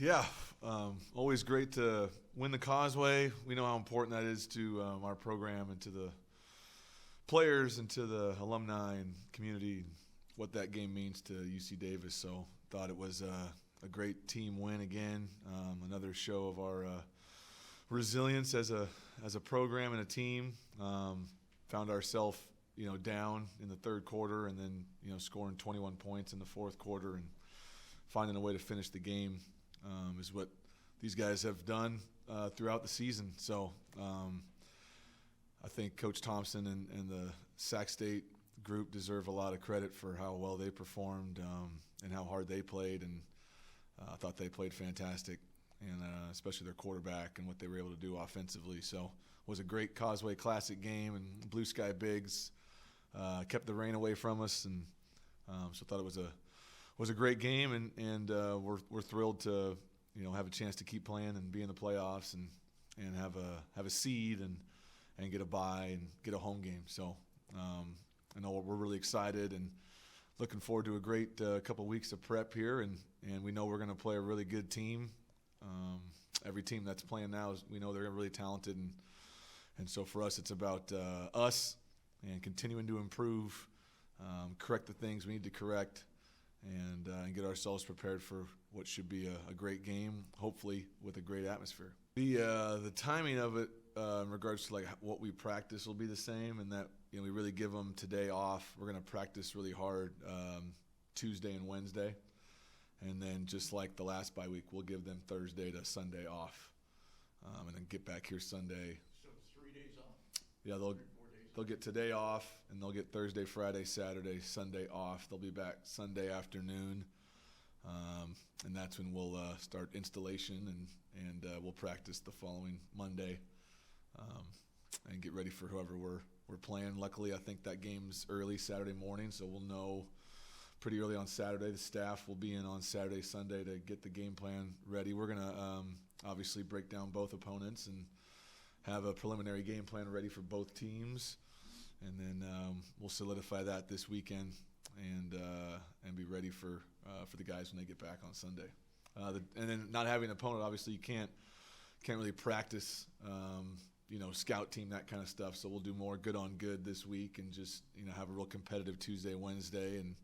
Yeah, always great to win the Causeway. We know how important that is to our program and to the players and to the alumni and community, what that game means to UC Davis. So thought it was a great team win again, another show of our resilience as a program and a team. Found ourselves down in the third quarter and then scoring 21 points in the fourth quarter and finding a way to finish the game is what these guys have done throughout the season. So I think Coach Thompson and the Sac State group deserve a lot of credit for how well they performed and how hard they played. And I thought they played fantastic, and especially their quarterback and what they were able to do offensively. So it was a great Causeway Classic game, and Blue Sky Bigs kept the rain away from us, and so I thought it was a great game, and we're thrilled to have a chance to keep playing and be in the playoffs and have a seed and get a bye and get a home game. So I know we're really excited and looking forward to a great couple weeks of prep here, and we know we're going to play a really good team. Every team that's playing now, we know they're really talented, and so for us it's about us and continuing to improve, correct the things we need to correct, and get ourselves prepared for what should be a great game, hopefully with a great atmosphere. The timing of it in regards to like what we practice will be the same, and that we really give them today off. We're going to practice really hard Tuesday and Wednesday, and then just like the last bye week, we'll give them Thursday to Sunday off, and then get back here Sunday. So 3 days off? Yeah, they'll get today off, and they'll get Thursday, Friday, Saturday, Sunday off. They'll be back Sunday afternoon, and that's when we'll start installation, and we'll practice the following Monday, and get ready for whoever we're playing. Luckily, I think that game's early Saturday morning, so we'll know pretty early on Saturday. The staff will be in on Saturday, Sunday to get the game plan ready. We're going to obviously break down both opponents and have a preliminary game plan ready for both teams, and then we'll solidify that this weekend and be ready for the guys when they get back on Sunday. And then not having an opponent, obviously you can't really practice scout team, that kind of stuff. So we'll do more good on good this week and just have a real competitive Tuesday, Wednesday, and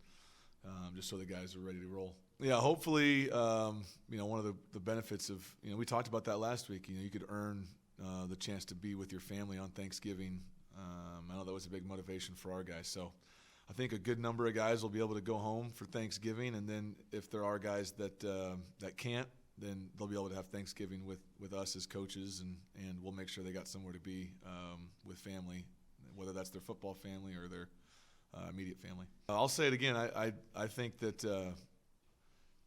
just so the guys are ready to roll. Yeah, hopefully one of the benefits of we talked about that last week. You could earn the chance to be with your family on Thanksgiving. I know that was a big motivation for our guys. So I think a good number of guys will be able to go home for Thanksgiving, and then if there are guys that can't, then they'll be able to have Thanksgiving with us as coaches, and we'll make sure they got somewhere to be with family, whether that's their football family or their immediate family. I'll say it again. I think that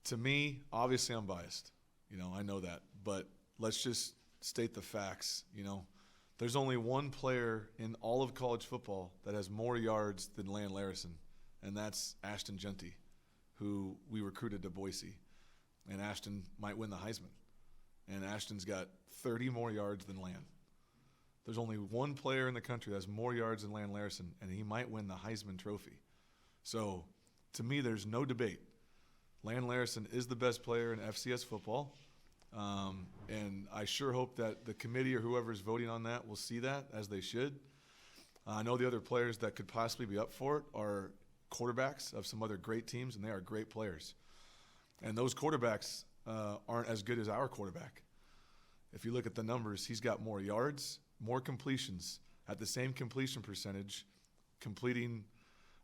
to me, obviously I'm biased. I know that, but let's just state the facts. There's only one player in all of college football that has more yards than Lan Larison, and that's Ashton Jeanty, who we recruited to Boise. And Ashton might win the Heisman. And Ashton's got 30 more yards than Lan. There's only one player in the country that has more yards than Lan Larison, and he might win the Heisman Trophy. So, to me, there's no debate. Lan Larison is the best player in FCS football. And I sure hope that the committee or whoever's voting on that will see that, as they should. I know the other players that could possibly be up for it are quarterbacks of some other great teams, and they are great players. And those quarterbacks aren't as good as our quarterback. If you look at the numbers, he's got more yards, more completions at the same completion percentage, completing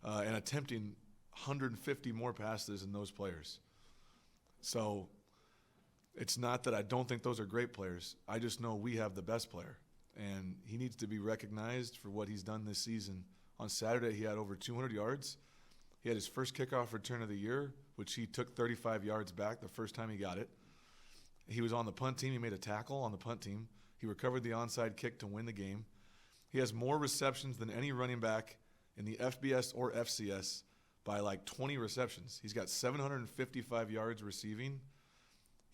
and attempting 150 more passes than those players. So it's not that I don't think those are great players. I just know we have the best player, and he needs to be recognized for what he's done this season. On Saturday, he had over 200 yards. He had his first kickoff return of the year, which he took 35 yards back the first time he got it. He was on the punt team. He made a tackle on the punt team. He recovered the onside kick to win the game. He has more receptions than any running back in the FBS or FCS by like 20 receptions. He's got 755 yards receiving.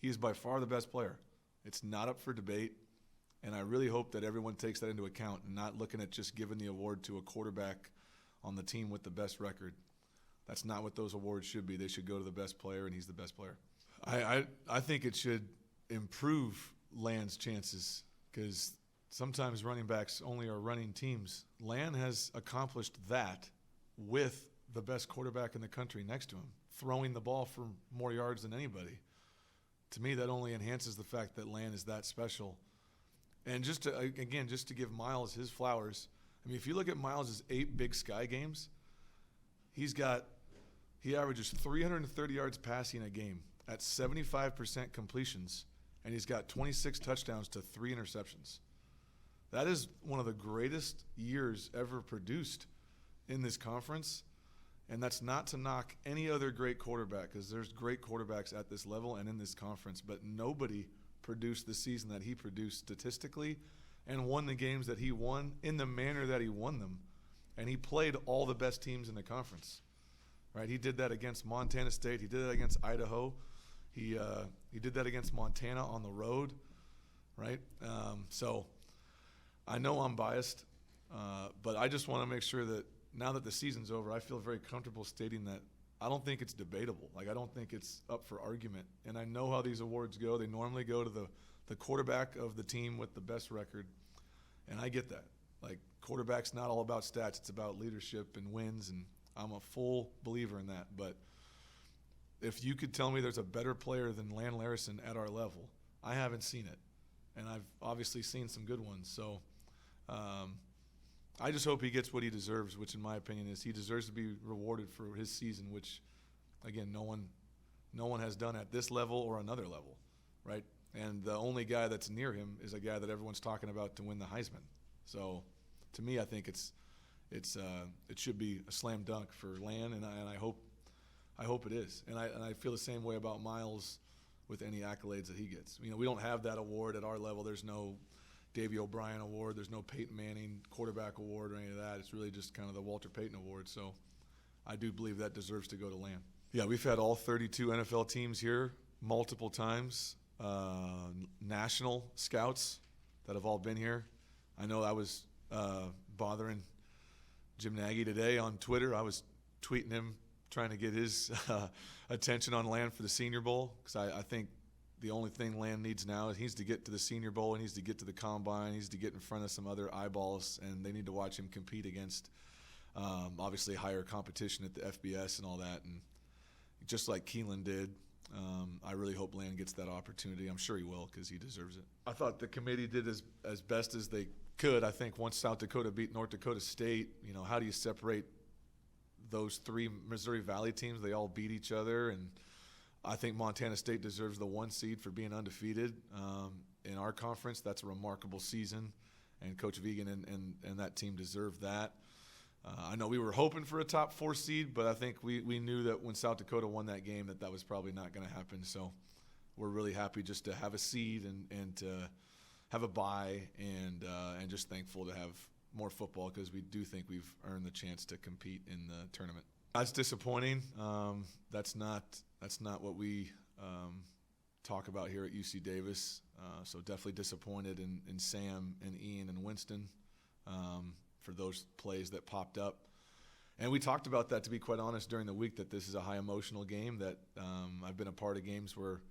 He is by far the best player. It's not up for debate, and I really hope that everyone takes that into account and not looking at just giving the award to a quarterback on the team with the best record. That's not what those awards should be. They should go to the best player, and he's the best player. I think it should improve Land's chances because sometimes running backs only are running teams. Land has accomplished that with the best quarterback in the country next to him, throwing the ball for more yards than anybody. To me, that only enhances the fact that Land is that special. And just to give Miles his flowers, I mean, if you look at Miles' 8 Big Sky games, he averages 330 yards passing a game at 75% completions, and he's got 26 touchdowns to 3 interceptions. That is one of the greatest years ever produced in this conference, and that's not to knock any other great quarterback because there's great quarterbacks at this level and in this conference, but nobody produced the season that he produced statistically and won the games that he won in the manner that he won them, and he played all the best teams in the conference. Right? He did that against Montana State. He did that against Idaho. He did that against Montana on the road, right? So I know I'm biased, but I just want to make sure that now that the season's over, I feel very comfortable stating that I don't think it's debatable. Like, I don't think it's up for argument. And I know how these awards go. They normally go to the quarterback of the team with the best record, and I get that. Like, quarterback's not all about stats. It's about leadership and wins, and I'm a full believer in that. But if you could tell me there's a better player than Land Larison at our level, I haven't seen it. And I've obviously seen some good ones. So I just hope he gets what he deserves, which in my opinion is he deserves to be rewarded for his season, which, again, no one has done at this level or another level, right? And the only guy that's near him is a guy that everyone's talking about to win the Heisman. So to me, I think it should be a slam dunk for Land, and I hope it is. And I feel the same way about Miles with any accolades that he gets. You know, we don't have that award at our level. There's no Davey O'Brien Award. There's no Peyton Manning Quarterback Award or any of that. It's really just kind of the Walter Payton Award. So I do believe that deserves to go to Land. Yeah, we've had all 32 NFL teams here multiple times. National scouts that have all been here. I know I was bothering Jim Nagy today on Twitter. I was tweeting him, trying to get his attention on Land for the Senior Bowl, because I think the only thing Land needs now is he needs to get to the Senior Bowl, he needs to get to the Combine, he needs to get in front of some other eyeballs, and they need to watch him compete against obviously higher competition at the FBS and all that. And just like Keelan did, I really hope Land gets that opportunity. I'm sure he will because he deserves it. I thought the committee did as best as they could. I think once South Dakota beat North Dakota State, you know, how do you separate those 3 Missouri Valley teams? They all beat each other, and I think Montana State deserves the 1 seed for being undefeated in our conference. That's a remarkable season, and Coach Vigen and that team deserve that. I know we were hoping for a top 4 seed, but I think we knew that when South Dakota won that game that was probably not going to happen. So we're really happy just to have a seed and to have a bye and just thankful to have more football because we do think we've earned the chance to compete in the tournament. That's disappointing. That's not what we talk about here at UC Davis. So definitely disappointed in Sam and Ian and Winston for those plays that popped up. And we talked about that, to be quite honest, during the week, that this is a high emotional game, that I've been a part of games where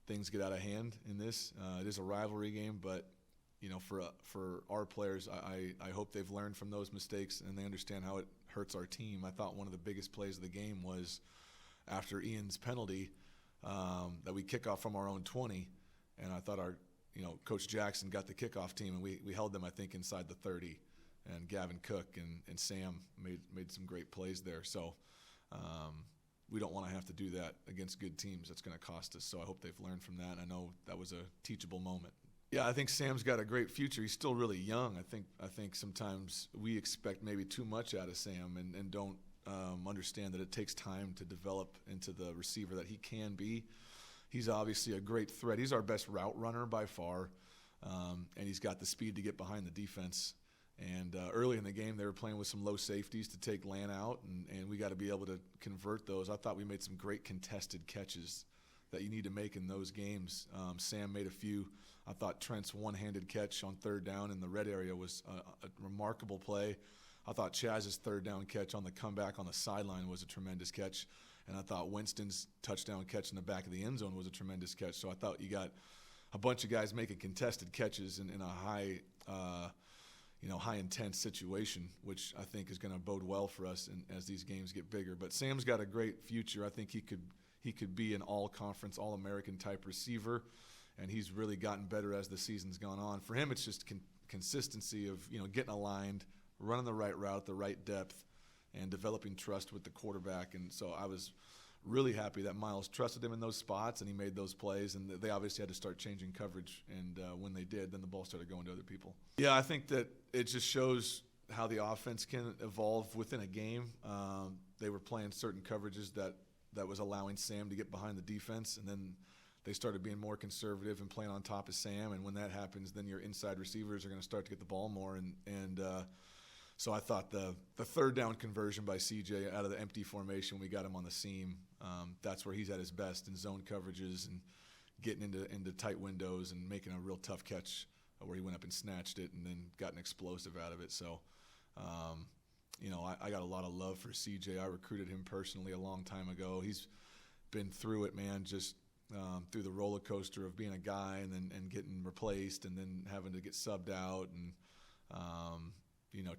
things get out of hand in this. It is a rivalry game, but you know, for our players, I hope they've learned from those mistakes and they understand how it hurts our team. I thought one of the biggest plays of the game was after Ian's penalty that we kick off from our own 20, and I thought Coach Jackson got the kickoff team, and we held them, I think, inside the 30, and Gavin Cook and Sam made some great plays there. So we don't want to have to do that against good teams. That's going to cost us. So I hope they've learned from that. I know that was a teachable moment. Yeah, I think Sam's got a great future. He's still really young. I think sometimes we expect maybe too much out of Sam and don't understand that it takes time to develop into the receiver that he can be. He's obviously a great threat. He's our best route runner by far, and he's got the speed to get behind the defense. And early in the game, they were playing with some low safeties to take Land out, and we got to be able to convert those. I thought we made some great contested catches that you need to make in those games. Sam made a few. I thought Trent's one-handed catch on 3rd down in the red area was a remarkable play. I thought Chaz's 3rd down catch on the comeback on the sideline was a tremendous catch. And I thought Winston's touchdown catch in the back of the end zone was a tremendous catch. So I thought you got a bunch of guys making contested catches in a high, high intense situation, which I think is going to bode well for us as these games get bigger. But Sam's got a great future. I think he could be an all-conference, all-American type receiver, and he's really gotten better as the season's gone on. For him, it's just consistency of getting aligned, running the right route, the right depth, and developing trust with the quarterback. And so I was really happy that Miles trusted him in those spots and he made those plays. And they obviously had to start changing coverage. And when they did, then the ball started going to other people. Yeah, I think that it just shows how the offense can evolve within a game. They were playing certain coverages that was allowing Sam to get behind the defense. And then they started being more conservative and playing on top of Sam. And when that happens, then your inside receivers are going to start to get the ball more. So I thought the third down conversion by CJ out of the empty formation, we got him on the seam. That's where he's at his best in zone coverages and getting into tight windows and making a real tough catch where he went up and snatched it and then got an explosive out of it. So, I got a lot of love for CJ. I recruited him personally a long time ago. He's been through it, man, just through the roller coaster of being a guy and getting replaced and then having to get subbed out and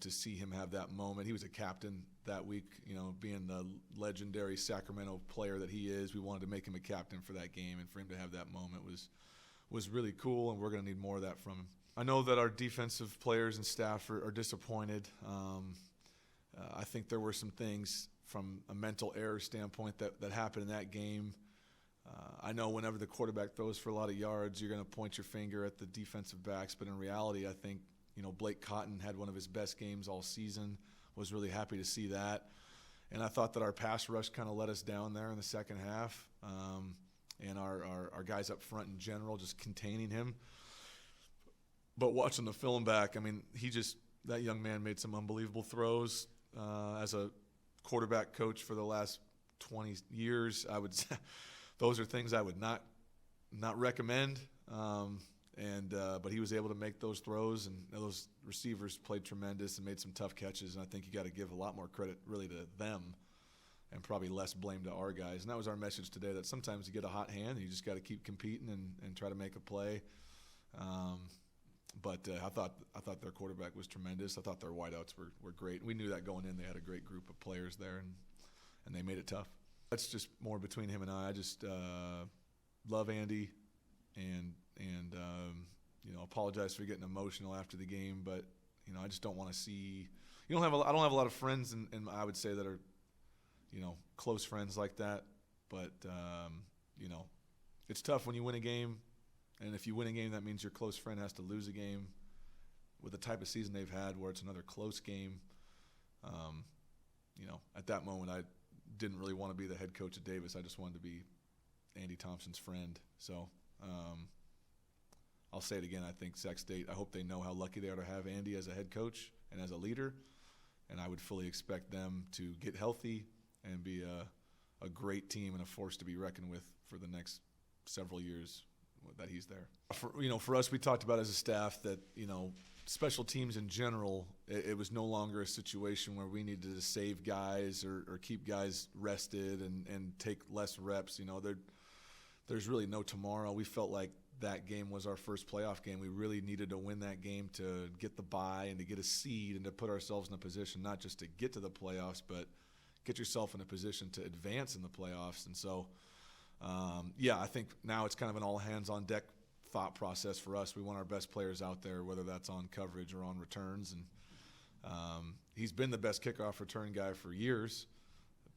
to see him have that moment. He was a captain that week, being the legendary Sacramento player that he is. We wanted to make him a captain for that game, and for him to have that moment was really cool, and we're going to need more of that from him. I know that our defensive players and staff are disappointed. I think there were some things from a mental error standpoint that happened in that game. I know whenever the quarterback throws for a lot of yards, you're going to point your finger at the defensive backs, but in reality, I think Blake Cotton had one of his best games all season. Was really happy to see that. And I thought that our pass rush kind of let us down there in the second half. And our guys up front in general just containing him. But watching the film back, I mean, that young man made some unbelievable throws. As a quarterback coach for the last 20 years, I would say those are things I would not recommend. But he was able to make those throws, and those receivers played tremendous and made some tough catches. And I think you got to give a lot more credit really to them and probably less blame to our guys. And that was our message today, that sometimes you get a hot hand and you just got to keep competing and try to make a play. But I thought their quarterback was tremendous. I thought their wideouts were great. We knew that going in. They had a great group of players there, and they made it tough. That's just more between him and I. I just love Andy and apologize for getting emotional after the game, but I just don't want to see. I don't have a lot of friends, and I would say that are close friends like that. But it's tough when you win a game, and if you win a game, that means your close friend has to lose a game. With the type of season they've had, where it's another close game, at that moment I didn't really want to be the head coach at Davis. I just wanted to be Andy Thompson's friend. So. I'll say it again. I think Sac State, I hope they know how lucky they are to have Andy as a head coach and as a leader. And I would fully expect them to get healthy and be a great team and a force to be reckoned with for the next several years that he's there. For us, we talked about as a staff that, special teams in general, it was no longer a situation where we needed to save guys or keep guys rested and take less reps. There's really no tomorrow. We felt like that game was our first playoff game. We really needed to win that game to get the bye and to get a seed and to put ourselves in a position not just to get to the playoffs, but get yourself in a position to advance in the playoffs. And so, I think now it's kind of an all-hands-on-deck thought process for us. We want our best players out there, whether that's on coverage or on returns. And he's been the best kickoff return guy for years.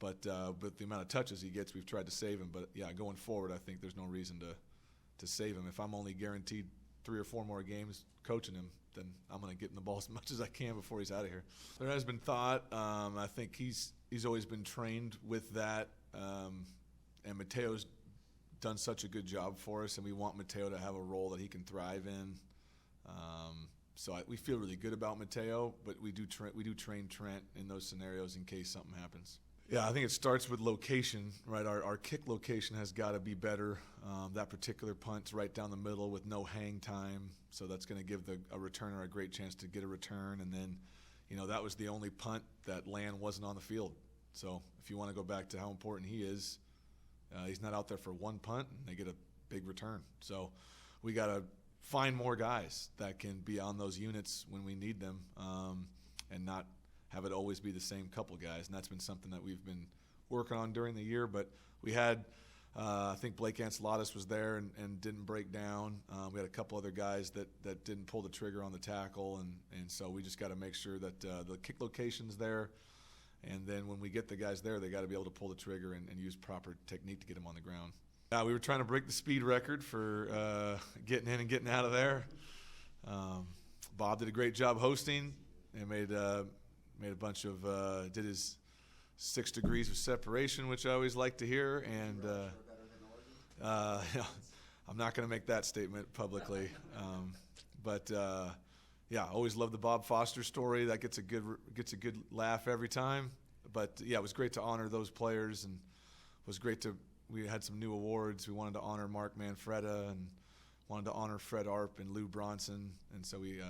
But the amount of touches he gets, we've tried to save him. But, going forward, I think there's no reason to save him. If I'm only guaranteed 3 or 4 more games coaching him, then I'm going to get in the ball as much as I can before he's out of here. There has been thought. I think he's always been trained with that. And Mateo's done such a good job for us, and we want Mateo to have a role that he can thrive in. We feel really good about Mateo, but we do train Trent in those scenarios in case something happens. Yeah, I think it starts with location, right? Our kick location has got to be better. That particular punt's right down the middle with no hang time, so that's going to give a returner a great chance to get a return. And then, that was the only punt that Land wasn't on the field So if you want to go back to how important he is, he's not out there for one punt, and they get a big return. So we got to find more guys that can be on those units when we need them, and not have it always be the same couple guys. And that's been something that we've been working on during the year. But we had, I think Blake Anselatis was there and didn't break down. We had a couple other guys that didn't pull the trigger on the tackle, and so we just got to make sure that the kick location's there. And then when we get the guys there, they got to be able to pull the trigger and use proper technique to get them on the ground. We were trying to break the speed record for getting in and getting out of there. Bob did a great job hosting and made a bunch of did his 6 degrees of separation, which I always like to hear. And I'm not going to make that statement publicly, but. Yeah, I always love the Bob Foster story. That gets a good laugh every time. But yeah, it was great to honor those players, and it was great we had some new awards. We wanted to honor Mark Manfreda and wanted to honor Fred Arp and Lou Bronson, and so we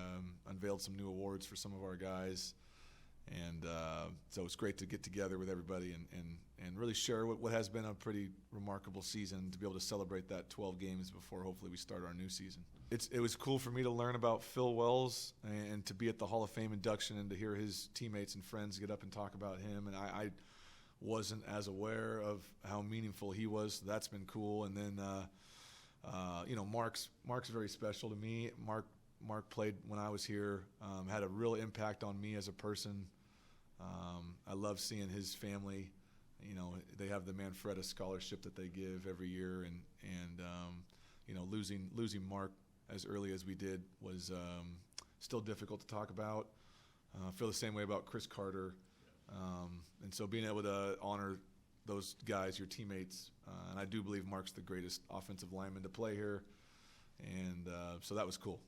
unveiled some new awards for some of our guys. And so it's great to get together with everybody and really share what has been a pretty remarkable season, to be able to celebrate that 12 games before hopefully we start our new season. It was cool for me to learn about Phil Wells and to be at the Hall of Fame induction and to hear his teammates and friends get up and talk about him. And I wasn't as aware of how meaningful he was. So that's been cool. And then, Mark's very special to me. Mark played when I was here, had a real impact on me as a person. I love seeing his family. They have the Manfreda scholarship that they give every year, and losing Mark as early as we did was still difficult to talk about. I feel the same way about Chris Carter. And so being able to honor those guys, your teammates, and I do believe Mark's the greatest offensive lineman to play here, and so that was cool.